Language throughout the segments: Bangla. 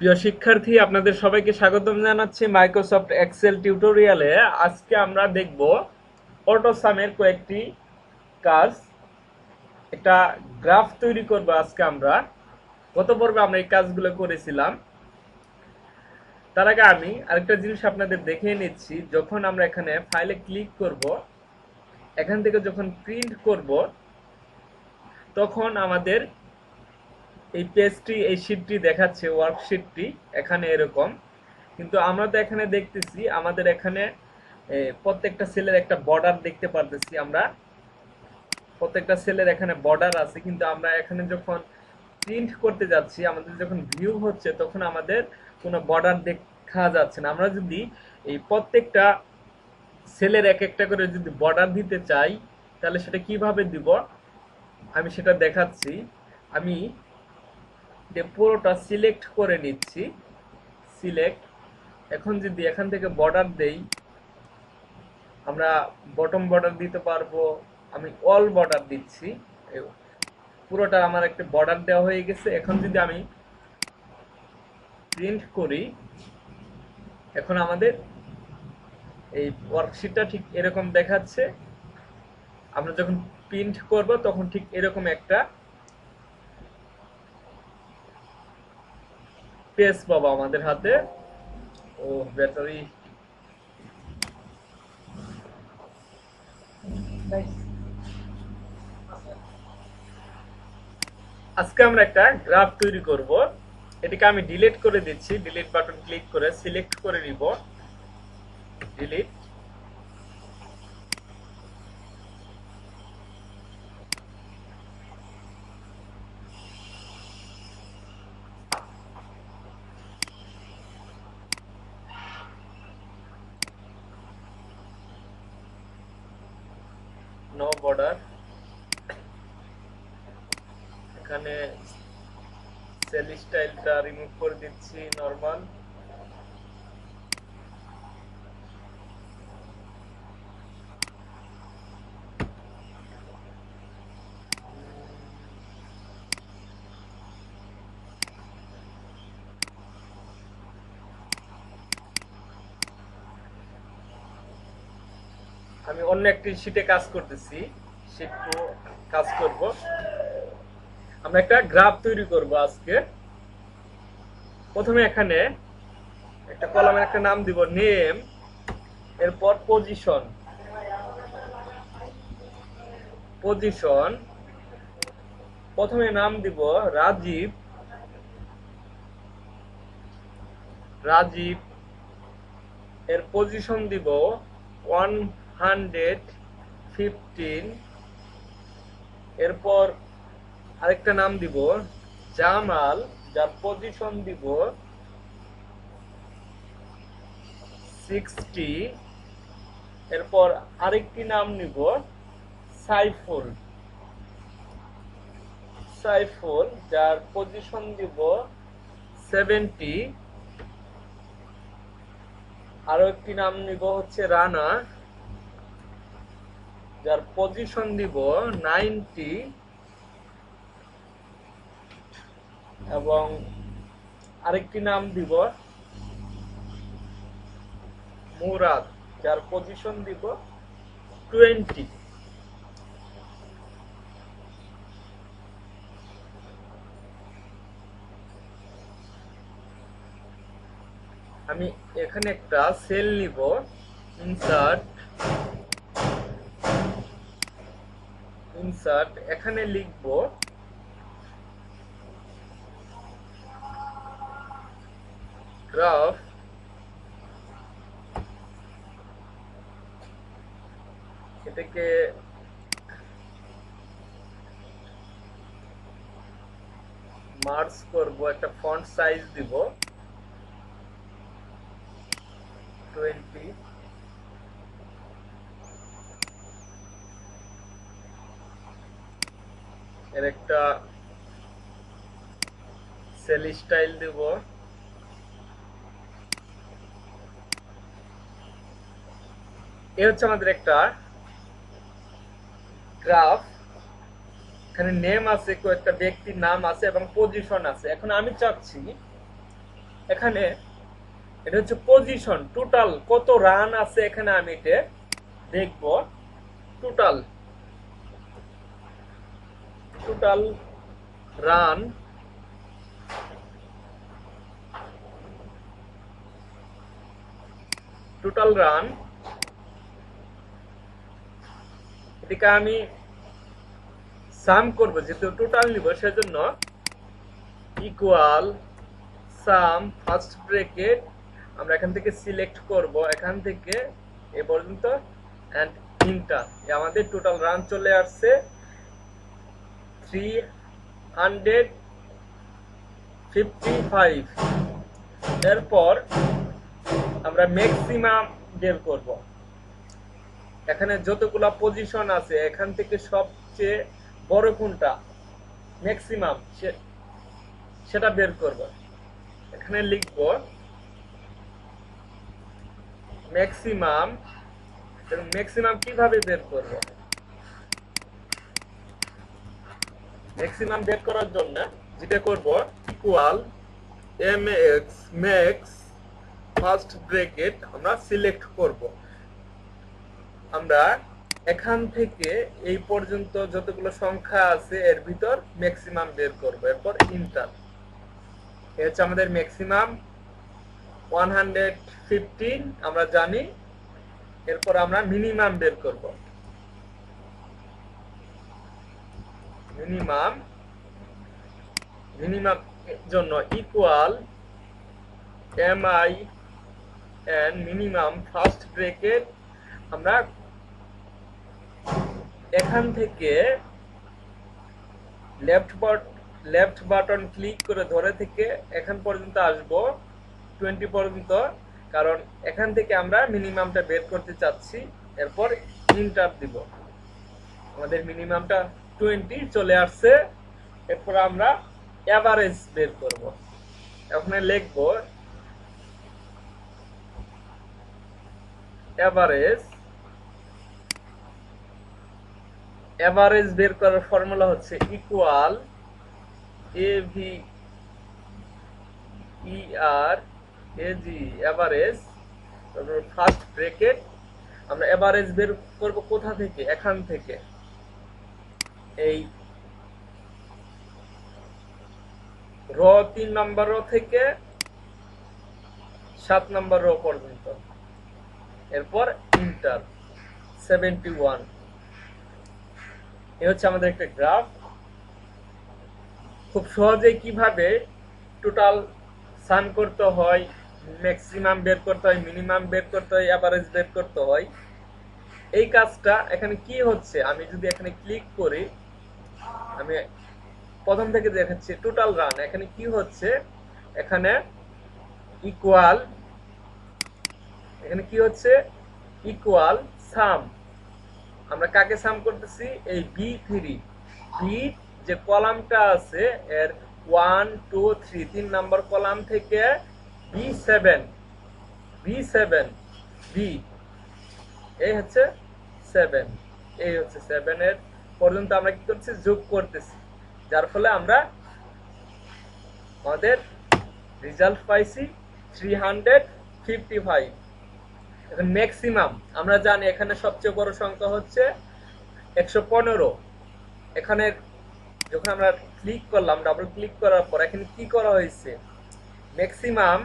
প্রিয় শিক্ষার্থী, আপনাদের সবাইকে স্বাগতম জানাচ্ছি মাইক্রোসফট এক্সেল টিউটোরিয়ালে। আজকে আমরা দেখব অটোসামের কয়েকটি কাজ। একটা গ্রাফ তৈরি করব আজকে আমরা। গত পর্বে আমরা এই কাজগুলো করেছিলাম। তার আগে আমি আরেকটা জিনিস আপনাদের দেখিয়ে নিচ্ছি। যখন আমরা এখানে ফাইলে ক্লিক করব, এখান থেকে যখন প্রিন্ট করব, তখন আমাদের এই পেজটি, এই শীটটি দেখাচ্ছে, ওয়ার্কশিটটি এখানে এরকম। কিন্তু আমরা তো এখানে দেখতেছি আমাদের এখানে প্রত্যেকটা সেলের একটা বর্ডার দেখতে পারতেছি আমরা। প্রত্যেকটা সেলের এখানে বর্ডার আছে, কিন্তু আমরা এখানে যখন প্রিন্ট করতে যাচ্ছি, আমাদের যখন ভিউ হচ্ছে, তখন আমাদের কোনো বর্ডার দেখা যাচ্ছে না। আমরা যদি এই প্রত্যেকটা সেলের এক একটা করে যদি বর্ডার দিতে চাই, তাহলে সেটা কিভাবে দিব আমি সেটা দেখাচ্ছি। আমি পুরোটা সিলেক্ট করে নিচ্ছি, সিলেক্ট। এখন যদি এখান থেকে বর্ডার দেই, আমরা বটম বর্ডার দিতে পারবো। আমি অল বর্ডার দিচ্ছি, পুরোটা আমার একটা বর্ডার দেওয়া হয়ে গেছে। এখন যদি আমি প্রিন্ট করি, এখন আমাদের এই ওয়ার্কশিটটা ঠিক এরকম দেখাচ্ছে। আমরা যখন প্রিন্ট করব তখন ঠিক এরকম একটা পেজ পাবো আমাদের হাতে। ও ব্যাটারি, আজকে আমরা একটা গ্রাফ তৈরি করব। এটাকে আমি ডিলিট করে দিচ্ছি। ডিলিট বাটন ক্লিক করে সিলেক্ট করে নিব, ডিলিট। No border. এখানে সেল স্টাইলটা রিমুভ করে দিচ্ছি, নরমাল। আমি অন্য একটি শীটে কাজ করতেছি, শীট 2 কাজ করব। আমরা একটা গ্রাফ তৈরি করব আজকে। প্রথমে এখানে একটা কলামের একটা নাম দিব, নেম। এরপর পজিশন, পজিশন প্রথমে নাম দিব রাজীব, রাজীব। এর পজিশন দিব 115। এরপর আরেকটা নাম দিব জামাল, যার পজিশন দিব 60। এরপর আরেকটি নাম নিব সাইফুল, সাইফুল, যার পজিশন দিব 70। আরো একটি নাম নিব হচ্ছে রানা, যার পজিশন দিব 90। এবং আরেকটি নাম দিব মুরাদ, যার পজিশন দিব 20। আমি এখানে একটা সেল নিব, ইনসার্ট, ইনসার্ট। এখানে লিখব গ্রাফ। এটাকে মার্জ করব, একটা ফন্ট সাইজ দিব 20। এর একটা সেল স্টাইল দিব। এ হচ্ছে আমাদের একটা গ্রাফ। এখানে নেম আছে, কয়েকটা ব্যক্তির নাম আছে এবং পজিশন আছে। এখন আমি চাচ্ছি এখানে এটা হচ্ছে পজিশন, টোটাল কত রান আছে এখানে আমি এটা দেখব। Total total run, total run এটাকে আমি সাম করব, যেহেতু টোটাল নিব সেজন্য ইকুয়াল সাম ফার্স্ট ব্র্যাকেট আমরা এখান থেকে সিলেক্ট করব, এখান থেকে এ পর্যন্ত এন্ড ইন্টার। আমাদের টোটাল রান চলে আসছে 355। এরপর আমরা ম্যাক্সিমাম বের করব। এখানে যতগুলা পজিশন আছে এখান থেকে সবচেয়ে বড় কোনটা, ম্যাক্সিমাম, সেটা বের করব। এখানে লিখব ম্যাক্সিমাম। ম্যাক্সিমাম কিভাবে বের করব? ম্যাক্সিমাম বের করার জন্য যেটা করব equal mx max first bracket আমরা সিলেক্ট করব। আমরা এখান থেকে এই পর্যন্ত যতগুলো সংখ্যা আছে এর ভিতর ম্যাক্সিমাম বের করব, এরপর ইন্টার। এই হচ্ছে আমাদের ম্যাক্সিমাম 115 আমরা জানি। এরপর আমরা মিনিমাম বের করব। মিনিমাম এর জন্য equal min minimum first bracket আমরা এখান থেকে লেফট বাটন ক্লিক করে ধরে থেকে এখান পর্যন্ত আসব 20 পর্যন্ত, কারণ এখান থেকে আমরা মিনিমামটা বের করতে চাচ্ছি। এরপর ইন্টার দিব, আমাদের মিনিমামটা 20 চলে আসছে। এরপর আমরা এভারেজ বের করব। এখানে লিখব এভারেজ বের করার ফর্মুলা হচ্ছে ইকুয়াল এভারেজ ফার্স্ট ব্র্যাকেট। আমরা এভারেজ বের করব কোথা থেকে, এখান থেকে এই র 3 নম্বর রো থেকে 7 নম্বর রো পর্যন্ত। এরপর ইন্টার 71। এই হচ্ছে আমাদের একটা গ্রাফ। খুব সহজে কিভাবে টোটাল সাম করতে হয়, ম্যাক্সিমাম বের করতে হয়, মিনিমাম বের করতে হয়, এভারেজ বের করতে হয়, এই কাজটা এখানে কি হচ্ছে আমি যদি এখানে ক্লিক করি, আমি প্রথম থেকে দেখাচ্ছি টোটাল রান। এখানে কি হচ্ছে, এখানে ইকুয়াল, এখানে কি হচ্ছে ইকুয়াল সাম। আমরা কাকে সাম করতেছি, এই B3 বি যে কলামটা আছে এর 1 2 3 3 নাম্বার কলাম থেকে B7 বি এই হচ্ছে 7, এই হচ্ছে 7 এর পর্যন্ত আমরা কি করছি, যোগ করতেছি, যার ফলে আমরা আমাদের রেজাল্ট পাইছি 355। এখন ম্যাক্সিমাম আমরা জানি এখানে সবচেয়ে বড় সংখ্যা হচ্ছে 115। এখানে যখন আমরা ক্লিক করলাম, ডাবল ক্লিক করার পর এখানে কি করা হয়েছে, ম্যাক্সিমাম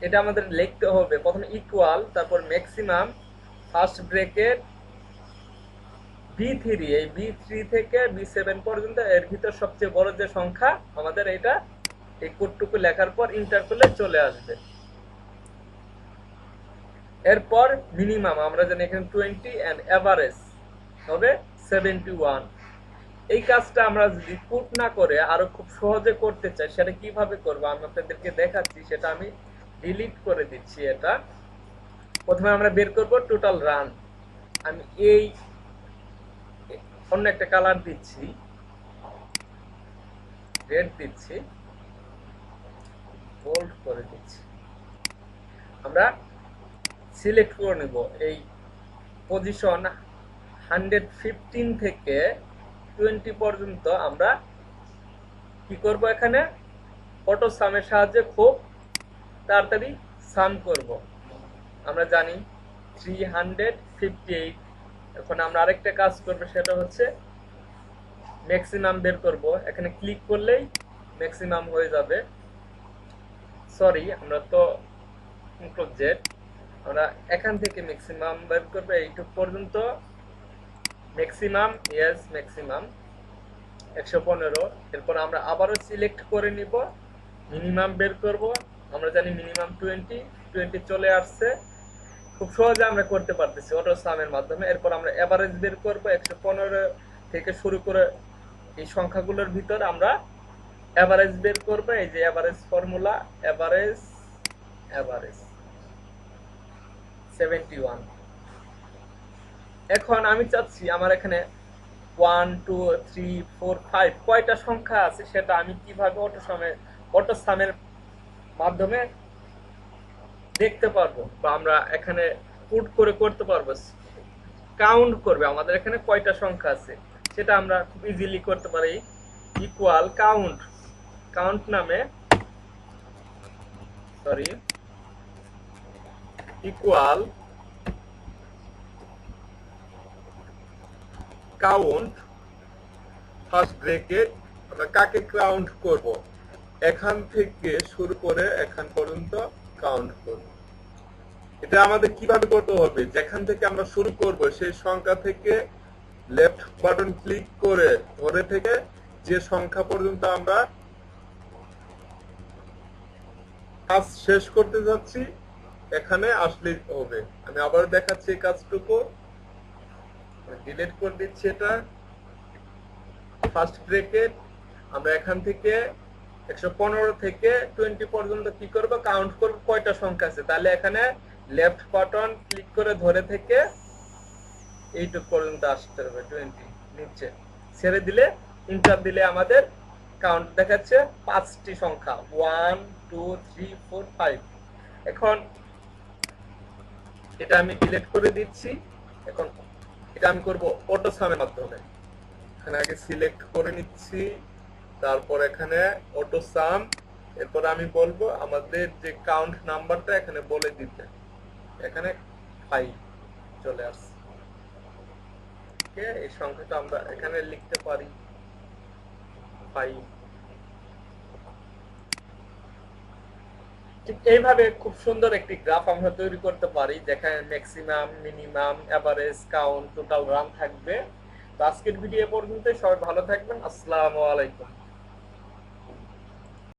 এটা আমাদের লিখতে হবে প্রথমে ইকুয়াল, তারপর ম্যাক্সিমাম ফার্স্ট ব্র্যাকেট B3, এই B3 থেকে B7 পর্যন্ত এর ভিতর সবচেয়ে বড় যে সংখ্যা আমাদের এটা, এই কোডটুকু লেখার পর ইন্টার করলে চলে আসবে। এরপর মিনিমাম আমরা জানি এখানে 20 এন্ড এভারেজ হবে 71। এই কাজটা আমরা যদি পুট না করে আরো খুব সহজে করতে চাই, সেটা কিভাবে করব আমি আপনাদেরকে দেখাচ্ছি। সেটা আমি ডিলিট করে দিচ্ছি। এটা প্রথমে আমরা বের করব টোটাল রান। আমি এই অন্য একটা কালার দিচ্ছি, রেড দিচ্ছি, বোল্ড করে দিচ্ছি। আমরা সিলেক্ট করে নেব এই পজিশন 115 থেকে 20 পর্যন্ত। আমরা কি করব, এখানে অটো সামের সাহায্যে খুব তাড়াতাড়ি সাম করব। আমরা জানি 358। এখন আমরা আরেকটা কাজ করব, সেটা হচ্ছে ম্যাক্সিমাম বের করব। এখানে ক্লিক করলেই ম্যাক্সিমাম হয়ে যাবে। সরি, আমরা তো কন্ট্রোল জেড, আমরা এখান থেকে ম্যাক্সিমাম বের করব এইটুক পর্যন্ত। Maximum, yes maximum 115। এরপর আমরা আবারও সিলেক্ট করে নিব, মিনিমাম বের করব। আমরা জানি মিনিমাম 20 চলে আসছে। খুব সহজে আমরা করতে পারতেছি অটো সামের মাধ্যমে। এরপর আমরা এভারেজ বের করব। 115 থেকে শুরু করে এই সংখ্যাগুলোর ভিতর আমরা এভারেজ বের করব। এই যে এভারেজ ফর্মুলা, এভারেজ এভারেজ 71। এখন আমি চাচ্ছি আমার এখানে 1 2 3 4 5 কয়টা সংখ্যা আছে সেটা আমি কিভাবে অটো সামের মাধ্যমে দেখতে পারবো, বা আমরা এখানে পুট করে করতে পারবো। কাউন্ট করবে আমাদের এখানে কয়টা সংখ্যা আছে সেটা আমরা খুব ইজিলি করতে পারি। ইকুয়াল কাউন্ট, কাউন্ট নামে, sorry, equal count first bracket. আমরা কাকে কাউন্ট করব, এখান থেকে শুরু করে এখান পর্যন্ত কাউন্ট করব। এটা আমাদের কিভাবে করতে হবে, যেখান থেকে আমরা শুরু করব সেই সংখ্যা থেকে লেফট বাটন ক্লিক করে ধরে থেকে যে সংখ্যা পর্যন্ত আমরা কাজ শেষ করতে যাচ্ছি এখানে আসলে হবে। আমি আবার দেখাচ্ছি এই কাজটুকু, ডিলিট করে দিচ্ছি এটা। ফার্স্ট ব্রেকেট, আমরা এখান থেকে 115 থেকে 20 পর্যন্ত কি করব, কাউন্ট করব কয়টা সংখ্যা আছে। তাহলে এখানে লেফট বাটন ক্লিক করে ধরে থেকে এইটুক পর্যন্ত আসতে হবে। 20 নিচে ছেড়ে দিলে, ইন্টার দিলে আমাদের কাউন্ট দেখাচ্ছে 5টি সংখ্যা, 1 2 3 4 5। এখন এটা আমি ডিলিট করে দিচ্ছি। এখন এটা আমি করব অটো সামের মাধ্যমে। এখানে আগে সিলেক্ট করে নিচ্ছি, তারপর এখানে অটো সাম। এরপর আমি বলবো আমাদের যে কাউন্ট নাম্বারটা এখানে বলে দিতে, এখানে 5 চলে আসছে। ওকে, এই সংখ্যাটা আমরা এখানে লিখতে পারি 5। ঠিক এইভাবে খুব সুন্দর একটি গ্রাফ আমরা তৈরি করতে পারি, যেখানে maximum, minimum, average, count, total run থাকবে। তো আজকের ভিডিও পর্যন্ত, সবাই ভালো থাকবেন। আসসালামু আলাইকুম।